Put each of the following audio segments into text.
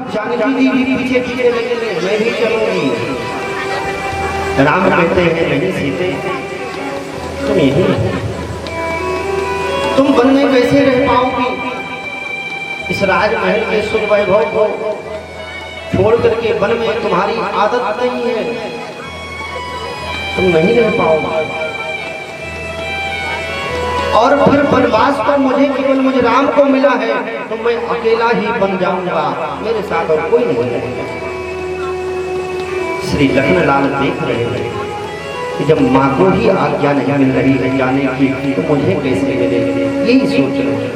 जानकी जी भी पीछे पीछे लगे, मैं भी चलूंगी। राम कहते हैं नहीं सीते, तुम यही तुम वन में कैसे रह पाओगी? इस राजमहल के सुख वैभव को छोड़ करके वन में तुम्हारी आदत नहीं है, तुम नहीं रह पाओगे। और फिर वनवास तो मुझे केवल मुझे राम को मिला है, तो मैं अकेला ही बन जाऊंगा, मेरे साथ और कोई नहीं रहेगा। श्री लखनलाल देख रहे हैं कि जब माँ को ही आज्ञा नहीं मिल रही है जाने की, तो मुझे कैसे मिलेगी, यही सोच रहे हैं।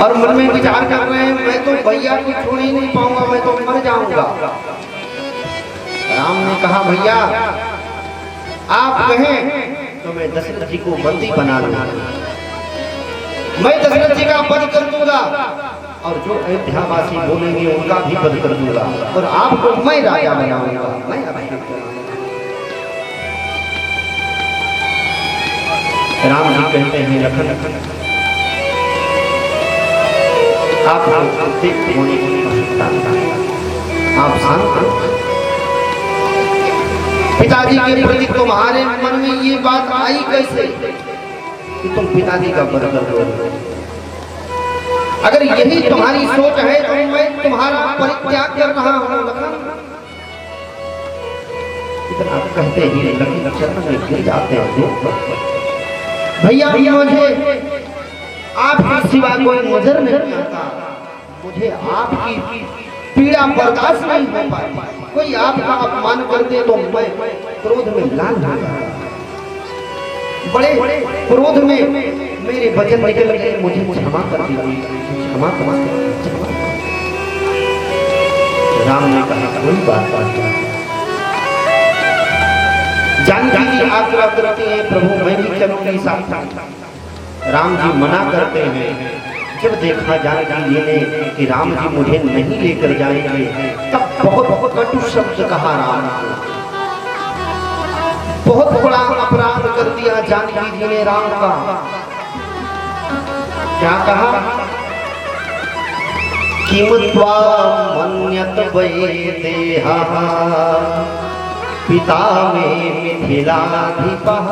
और मन में विचार कर रहे हैं मैं तो भैया को छोड़ ही नहीं पाऊंगा, मैं तो मर जाऊंगा। राम ने कहा भैया आप कहें तो मैं दशरथ जी को बंदी बना लूंगा, मैं दशरथ जी का वध कर दूंगा, और जो अयोध्यावासी बोलेंगे उनका भी वध कर दूंगा, और आपको मैं राजा बनाऊंगा, मैं अभिषेक करूंगा। राम जी कहते हैं लखन आप होने की आवश्यकता नहीं, आप शांत। पिताजी के प्रति तुम्हारे मन में ये बात आई कैसे कि तुम पिताजी का वध कर दो? अगर यही तुम्हारी सोच है तो मैं तुम्हारा परित्याग कर रहा हूँ। इतना कहते ही लखन चरण में गिर जाते हैं। भैया मुझे आपके सिवा कोई नजर नहीं आता, मुझे आपकी पीड़ा बर्दाश्त नहीं हो पाती, कोई आपका अपमान कर दे तो मैं क्रोध में लाल हो जाता, बड़े क्रोध में मेरे वचन निकल गए, मुझे क्षमा कर दीजिए, क्षमा क्षमा। राम ने कहा कोई बात नहीं। जानकी जी आग्रह करती है प्रभु मैं भी चलूंगी साथ। राम जी मना करते हैं। जब देखा जानकी जी ने कि राम जी मुझे नहीं लेकर जाएंगे, तब बहुत कटु शब्द कहा राम को। बहुत बड़ा अपराध कर दिया जानकी जी ने राम का। क्या कहा? किमुत्वा मन्यत वैदेहा पिता में मिथिलाधिपः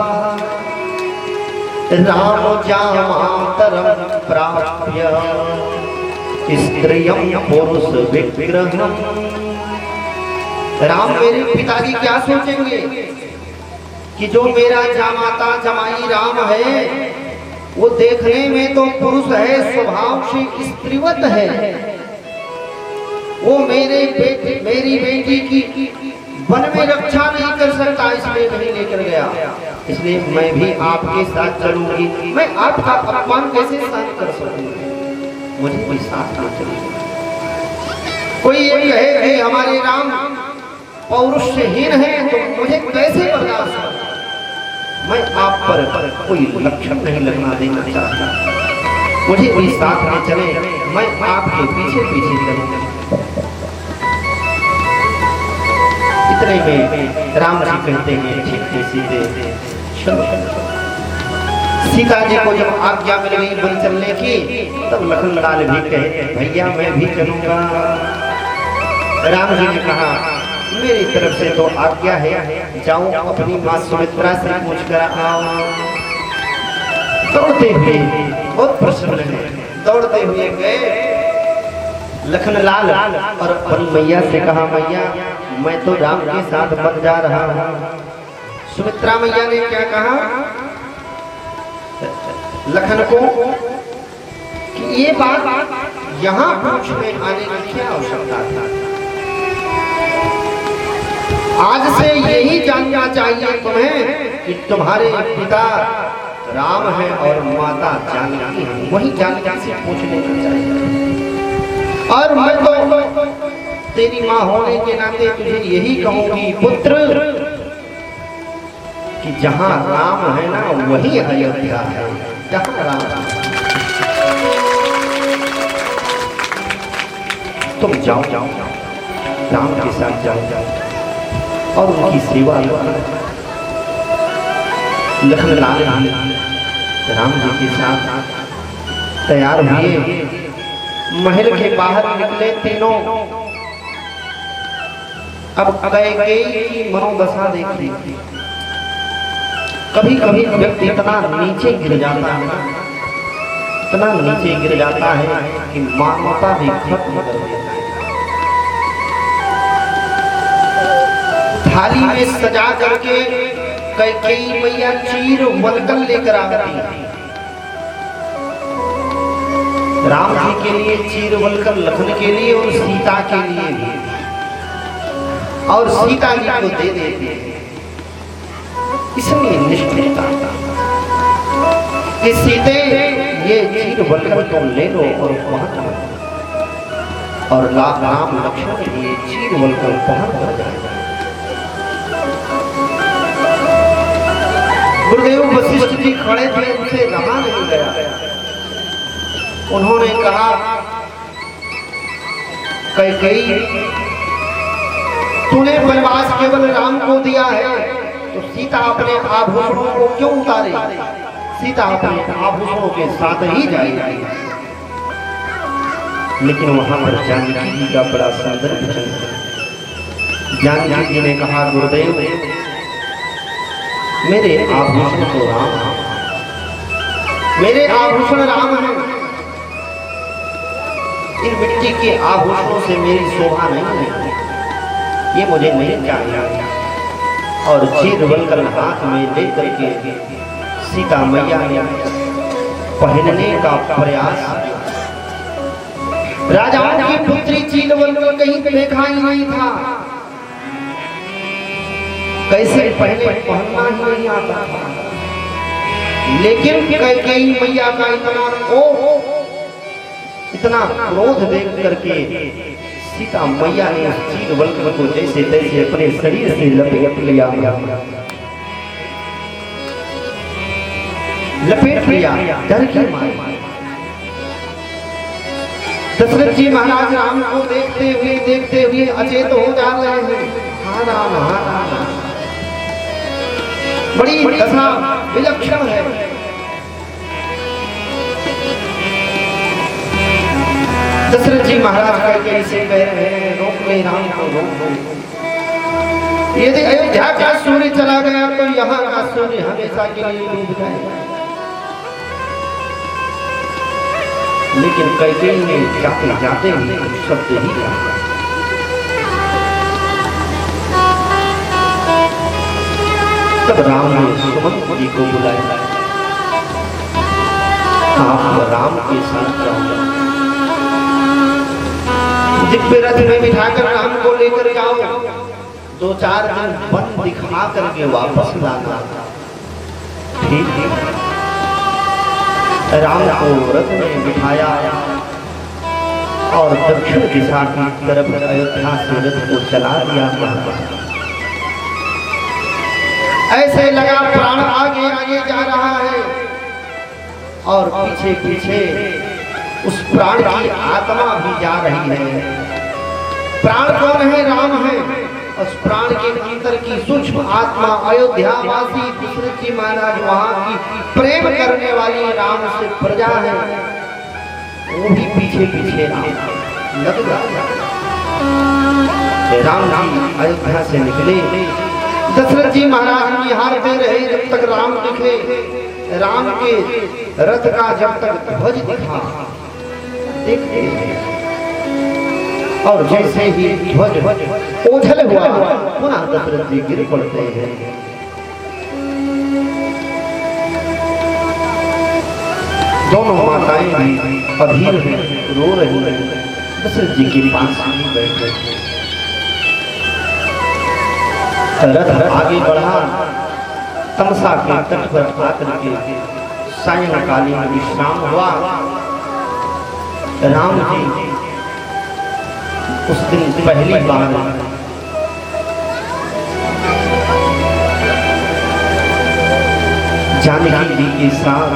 राम जामातरम प्राप्य स्त्रियं पुरुष विग्रहम्। राम मेरे पिताजी क्या सोचेंगे कि जो मेरा जामाता जमाई राम है वो देखने में तो पुरुष है, स्वभाव से स्त्रीवत है, वो मेरी बेटी की वन में रक्षा नहीं कर सकता, इसलिए नहीं लेकर गया। इसलिए मैं भी आपके साथ चलूंगी। मैं आपका अपमान कैसे सहन कर सकूंगी? मुझे कोई साथ ना चलेगा। कोई ये कहे कि हमारे राम पौरुषहीन है तो मुझे कैसे बर्दाश्त हो? मैं आप पर कोई लक्षण नहीं लगना देना चाहता, मुझे कोई साथ में चले, मैं आपके पीछे पीछे चलूंगा। इतने में राम जी कहते हैं ठीक सीधे चलो। सीता जी को जब आज्ञा मिल गई वन चलने की, तब लखनलाल भी कहे भैया मैं भी चलूंगा। राम जी ने कहा मेरी तरफ से तो आज्ञा है, जाओ अपनी माँ सुमित्रा से पूछ कर आओ। दौड़ते हुए बहुत प्रसन्न है, दौड़ते हुए गए लखनलाल और अपनी मैया से कहा मैया मैं तो राम के साथ बन जा रहा हूँ। सुमित्रा मैया ने क्या कहा लखन को कि ये बात यहाँ पूछ में आने की क्या आवश्यकता था? आज से यही जानना चाहिए तुम्हें कि तुम्हारे पिता राम है और माता जानकी है, वही जानकी से पूछ लेना चाहिए। और मैं तो तेरी माँ होने के नाते तुझे यही कहूंगी पुत्र कि जहाँ राम है ना वही अयोध्या है, जहाँ राम तुम जाओ राम के साथ जाओ और उनकी सेवा करो। लखनलाल राम जी के साथ तैयार हुए महल के बाहर निकले तीनों। अब कैकेयी की मनोदशा देखी। कभी कभी व्यक्ति इतना नीचे गिर जाता है, इतना नीचे गिर जाता है कि मानवता भी खत्म कर देता है। थाली में सजा करके कैकेयी मैया चीर वलकल लेकर आती है। राम जी के लिए चीर वलकल, लखन के लिए और सीता के लिए भी, और सीता जी को दे देते हैं। इसलिए निष्ठुरता कि सीते ये चीर वलकल तुम ले लो और वहां, और राम लक्ष्मण के लिए चीर वलकल पहुंच जाएगा। गुरुदेव वशिष्ठ जी खड़े थे, उनसे रहा नहीं गया। उन्होंने कहा, कैकेयी तूने वनवास केवल राम को दिया है, तो सीता अपने आभूषणों को क्यों उतारे? सीता अपने आभूषणों के साथ ही जाएगी। लेकिन वहां पर जानकी जी का बड़ा सुंदर वचन है। जानकी जी ने कहा, गुरुदेव मेरे आभूषण तो राम है, मेरे आभूषण राम है। इन मिट्टी के आभूषणों से मेरी शोभा नहीं है, ये मुझे नहीं चाहिए। और चीर वलकल हाथ में लेकर के सीता मैया ने पहनने का प्रयास। राजाओं की पुत्री चीर वलकल कहीं देखा ही नहीं था, कैसे पहनना ही नहीं आता था। लेकिन कैकेयी मैया का इतना क्रोध देख करके सीता मैया ने उस चीर वलकल को जैसे तैसे अपने शरीर से लपेट लिया, डर की मारे। दशरथ जी महाराज राम को देखते हुए अचेत हो जा रहे हैं। हाँ राम, हाँ राम, बड़ी दशा विलक्षण है। दशरथ जी महाराज कैकेयी से कह रहे हैं, रोक ले राम को, रोक ले। यदि अयोध्या का सूर्य चला गया तो यहाँ का सूर्य हमेशा के लिए डूब जाएगा। लेकिन कैकेयी ने जाते जाते ही शब्द ही कहा। तब राम ने सुमंत जी को बुलाया, आप राम के साथ जाओ, दिव्य रथ में बिठाकर राम को लेकर जाओ, 2-4 दिन वन दिखा करके वापस लाना। ठीक है। राम को रथ में बिठाया और दक्षिण दिशा की तरफ अयोध्या से रथ को चला दिया। ऐसे लगा प्राण आगे आगे जा रहा है और पीछे पीछे उस प्राण की आत्मा भी जा रही है। प्राण कौन है? राम है। उस प्राण के भीतर की सूक्ष्म आत्मा अयोध्या वासी दशरथ जी महाराज, वहां की प्रेम करने वाली राम से प्रजा है, वो भी पीछे पीछे लग गया। राम जी अयोध्या से निकले, दशरथ जी महाराज निहारते रहे जब तक राम दिखे। राम के रथ का जब तक ध्वज दिखा, देखते और जैसे ही ध्वज ओझल हुआ, पुनः दशरथ जी गिर पड़ते हैं। दोनों माताएं भी अधीर हैं, रो रही हैं। दशरथ जी के पास ही बैठे। रथ आगे बढ़ा, तमसा के तट पर आकर के सायंकालीन विश्राम हुआ। राम जी उस दिन पहली बार जानकी जी के साथ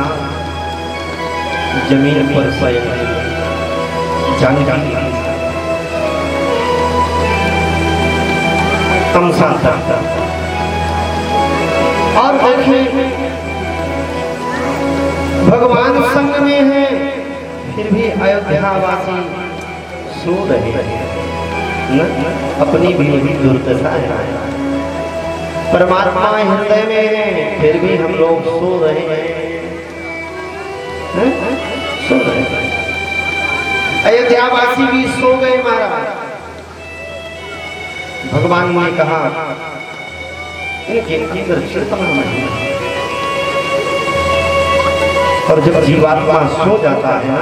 जमीन पर सोए। जानकी तमसा और देखें भगवान संग में है, फिर भी अयोध्यावासी सो रहे न, अपनी भी दुर्दशा है। परमात्मा हृदय में है, फिर भी हम लोग सो रहे हैं, सो रहे हैं। अयोध्यावासी भी सो गए महाराज। भगवान ने कहा इनके और जब जीवात्मा सो जाता है ना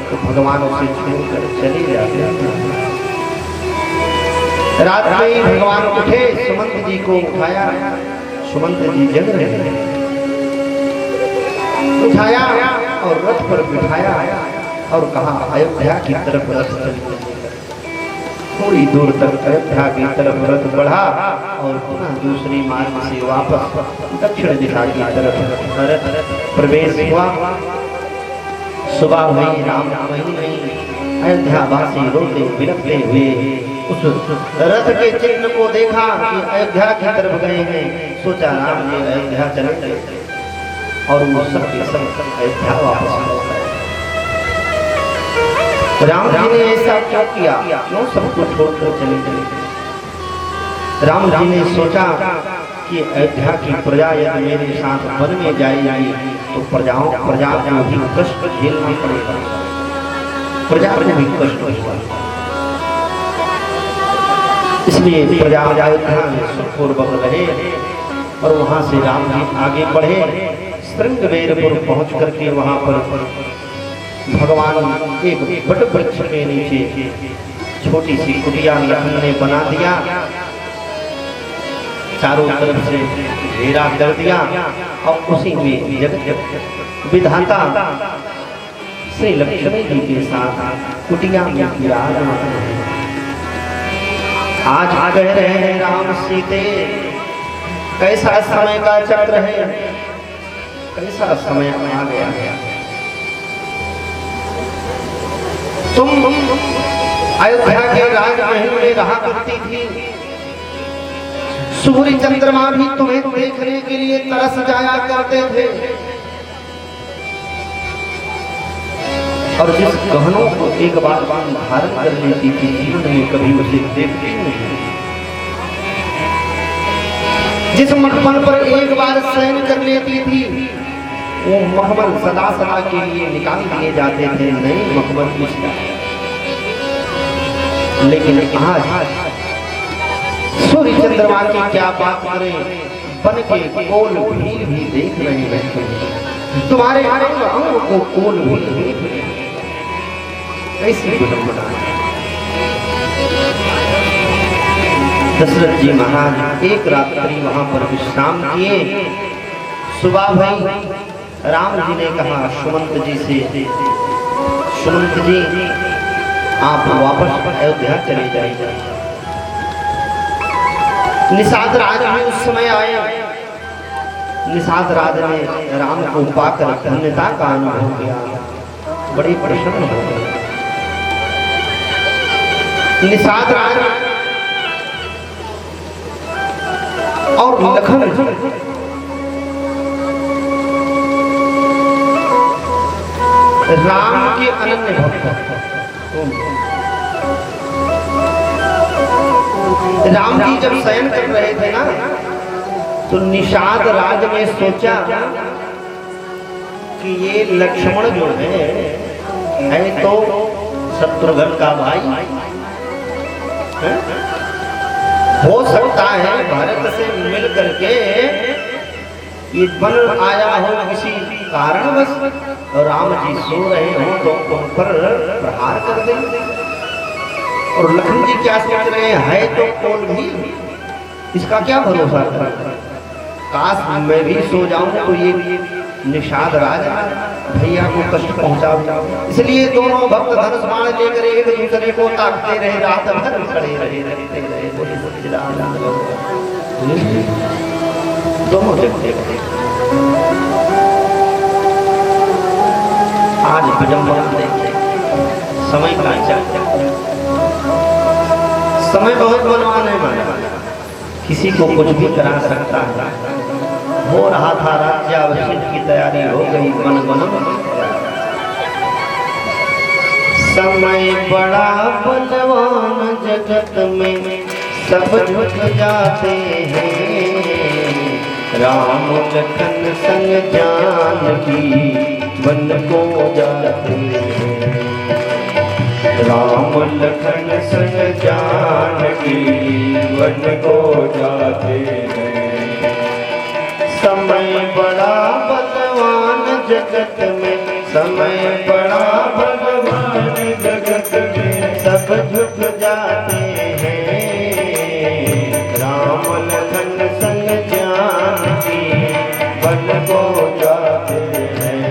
तो भगवान उसे छोड़कर चले जाते हैं। रात में ही भगवान उठे, सुमंत जी को उठाया। सुमंत जी जग रहे हैं, उठाया और रथ पर बिठाया और कहा अयोध्या की तरफ रथ चल। थोड़ी दूर तक अयोध्या की तरफ रथ बढ़ा और पुनः दूसरी मार्ग से वापस दक्षिण दिशा की तरफ रथ प्रवेश हुआ। सुबह हुई, राम वहीं नहीं। अयोध्यावासी रोते बिलखते हुए उस रथ के चिन्ह को देखा कि अयोध्या की तरफ गए हैं। सोचा राम जी अयोध्या चले गए और वो सब के सब अयोध्या वापस। राम जी ने ऐसा क्यों किया, क्यों सबको छोड़कर चले गए? राम जी ने सोचा कि अयोध्या की प्रजा यदि मेरे साथ वन में जाएगी तो प्रजा को भी कष्ट झेलना पड़ेगा, प्रजा को भी कष्ट होगा। इसलिए प्रजा अयोध्या में सुखपूर्वक रहे और वहां से राम जी आगे बढ़े। श्रृंगवेरपुर पहुंच करके वहां पर भगवान एक बट वृक्ष के नीचे छोटी सी कुटिया लखन ने बना दिया, चारों तरफ से घेरा कर दिया और उसी में जगत विधाता श्री लक्ष्मी जी के साथ कुटिया में विराजमान है। आज कह रहे हैं राम सीते कैसा समय का चक्र है, कैसा समय आ गया है। तुम अयोध्या के राजमहल में रहा करती थी, सूर्य चंद्रमा भी तुम्हें देखने के लिए तरस जाया करते थे और जिस गहनों को एक बार धारण कर लेती थी जीवन में कभी उसे देखती नहीं। जिस मखमल पर एक बार शयन कर लेती थी वो मखमल सदा सदा के लिए निकाल दिए जाते थे, नहीं मखमल इसका। लेकिन आज सूर्य चंद्रमा की क्या बात करें, बन के कोल भी देख रहे हैं, तुम्हारे अंग को कोल भी देख रहे हैं। कैसी विडंबना। दशरथ जी महाराज एक रात्रि वहां पर विश्राम किए। सुबह भई राम जी ने कहा सुमंत जी से, सुमंत जी आप वापस अयोध्या चले जाइए। निषाद राज भी उस समय आए। निषाद राज ने राम को पाकर धन्यता का अनुभव किया, बड़ी प्रसन्न हो गए। निषाद राज और लखन राम के अनन्य भक्त। राम जी जब शयन कर रहे थे ना तो निषाद राज में सोचा कि ये लक्ष्मण जो है तो शत्रुघ्न का भाई है? हो सकता है भारत से मिल करके ये बन आया हो किसी कारणवश, राम जी सो रहे हो तो उन पर प्रहार कर देंगे। और लखन जी क्या सोच रहे हैं, है तो कौन भी, इसका क्या भरोसा है। काश मैं भी सो जाऊं तो ये निषाद राज भैया को कष्ट पहुंचा। इसलिए दोनों भक्त धनुष बाण लेकर एक दूसरे को ताकते रहे, रात भर खड़े रहे दोनों देखते। आज विडंबना देखते, समय का समय बहुत बलवान है माना, किसी को कुछ भी करा सकता है। हो रहा था राज्याभिषेक की तैयारी हो गई, मन समय बड़ा बलवान जगत में सब झुक जाते हैं। राम लखन संग जानकी वन को जाते हैं। राम लखन संग जानकी वन को जाते हैं। समय बड़ा बलवान जगत में, समय बड़ा बलवान जगत में सब झुक जाते हैं। राम लखन संग जानकी वन को जाते हैं।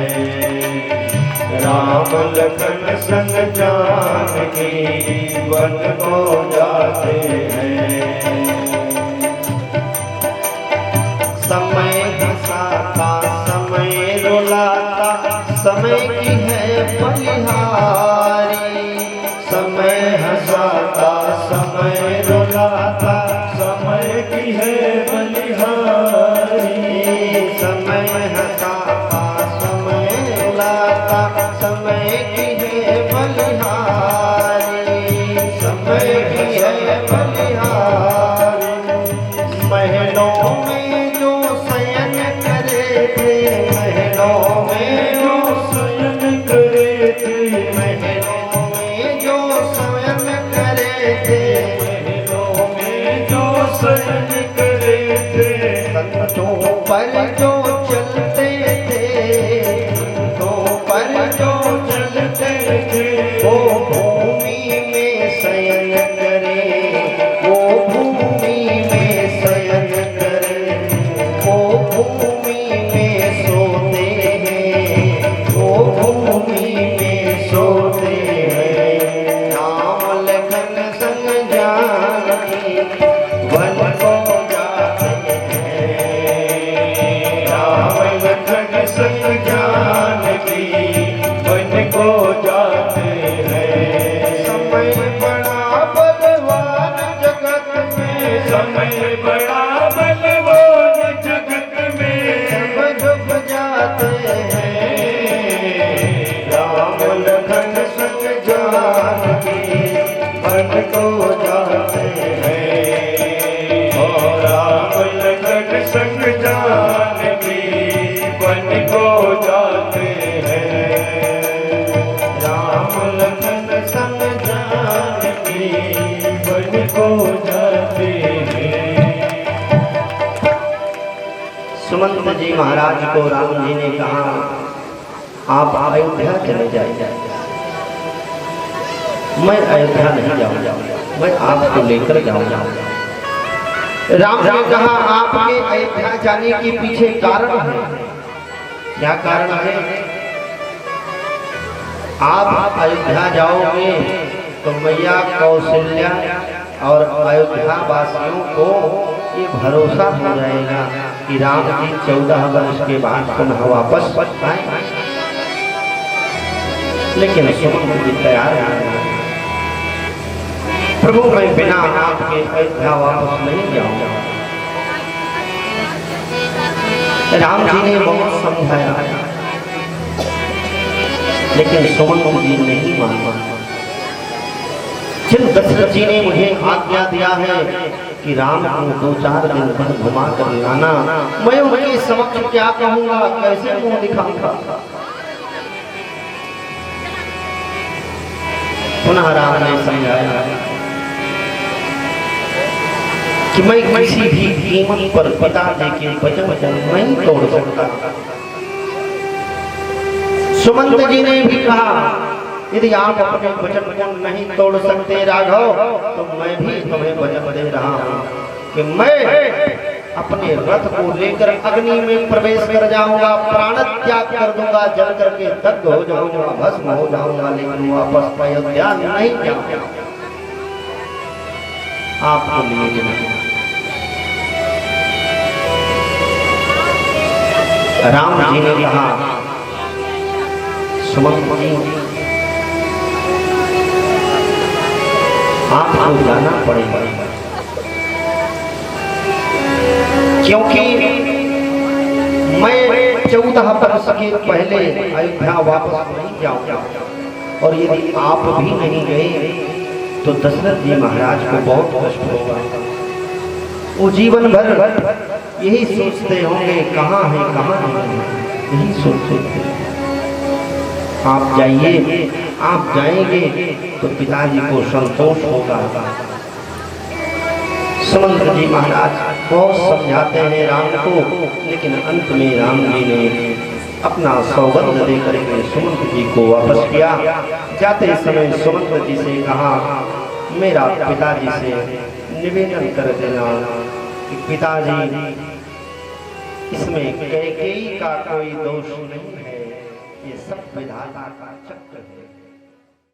राम लखन संग जानकी वन को जाते हैं। समय हंसाता समय रुलाता समय की है बलिहारी। समय हंसाता समय रुलाता समय की है बलिहारी। समय हंसाता समय रुलाता समय की है बलिहारी। समय की है बलिहारी। महलों में जो शयन करे थे, महलों में जो शयन करे थे, महलों में जो शयन करे थे, महलों में जो शयन करे थे। संतों पर जो चलते थे, संतों पर जो चलते थे, वो भूमि में शयन करे, वो भूमि में शयन करे, वो भूमि में सोते हैं, वो भूमि में सोते हैं। राम लखन संग जानकी वन को जाते हैं। राम लखन संग जानकी वन को जाते हैं। समय बड़ा बलवान जगत में, समय बड़ा बलवान जगत में सब झुक जाते हैं। राम लखन संग जानकी वन को जाते हैं। और राम लखन संग जानकी वन को जाते हैं। राम लखन संग जानकी वन को जाते हैं। सुमंत जी महाराज को राम जी ने कहा, आप अयोध्या चले जाइए। मैं अयोध्या नहीं जाऊंगा, मैं आपको लेकर जाऊंगा। राम ने कहा, आपके अयोध्या जाने के पीछे कारण है। क्या कारण है? आप अयोध्या जाओगे तो मैया कौशल्या और अयोध्या वासियों को ये भरोसा हो जाएगा कि राम जी 14 वर्ष के बाद पुनः वापस आए। लेकिन सुमंत जी तैयार नहीं। प्रभु मैं बिना आपके अयोध्या वापस नहीं जाऊंगा। राम जी ने बहुत समझाया, लेकिन सुमंत जी नहीं माना। जिन दशरथ जी ने मुझे आज्ञा दिया है कि राम को 2-4 दिन पर घुमा कर लाना, मैं उनके समक्ष क्या कहूंगा, कैसे मुंह दिखाऊंगा। पुनः राम ने समझाया कि मैं किसी भी कीमत पर पिता जी के वचन नहीं तोड़ सकता। सुमंत जी ने भी कहा, यदि आप अपने वचन को नहीं तोड़ सकते राघव, तो मैं भी तुम्हें वचन दे रहा हूँ कि मैं अपने रथ को लेकर अग्नि में प्रवेश कर जाऊंगा, प्राण त्याग कर दूंगा, जल करके दग्ध हो जाऊंगा, भस्म हो जाऊंगा, लेकिन वापस अयोध्या नहीं जाऊंगा। आपको लिए राम जी ने कहा, सुमंत जी आपको जाना पड़ेगा, क्योंकि मैं 14 वर्ष के पहले अयोध्या वापस नहीं जाऊंगा। और यदि आप भी नहीं गए तो दशरथ जी महाराज को बहुत कष्ट होगा। वो जीवन भर यही सोचते होंगे कहाँ है कहाँ नहीं है, यही सोचते थे। आप जाइए, आप जाएंगे तो पिताजी को संतोष होगा। सुमंत जी महाराज बहुत समझाते हैं राम को, लेकिन अंत में राम जी ने अपना सौगंध देकर के सुमंत जी को वापस किया। जाते समय सुमंत जी से कहा, मेरा पिताजी से निवेदन कर देना कि पिताजी इसमें कैकेयी का कोई दोष नहीं है, ये सब विधाता का चक्र है।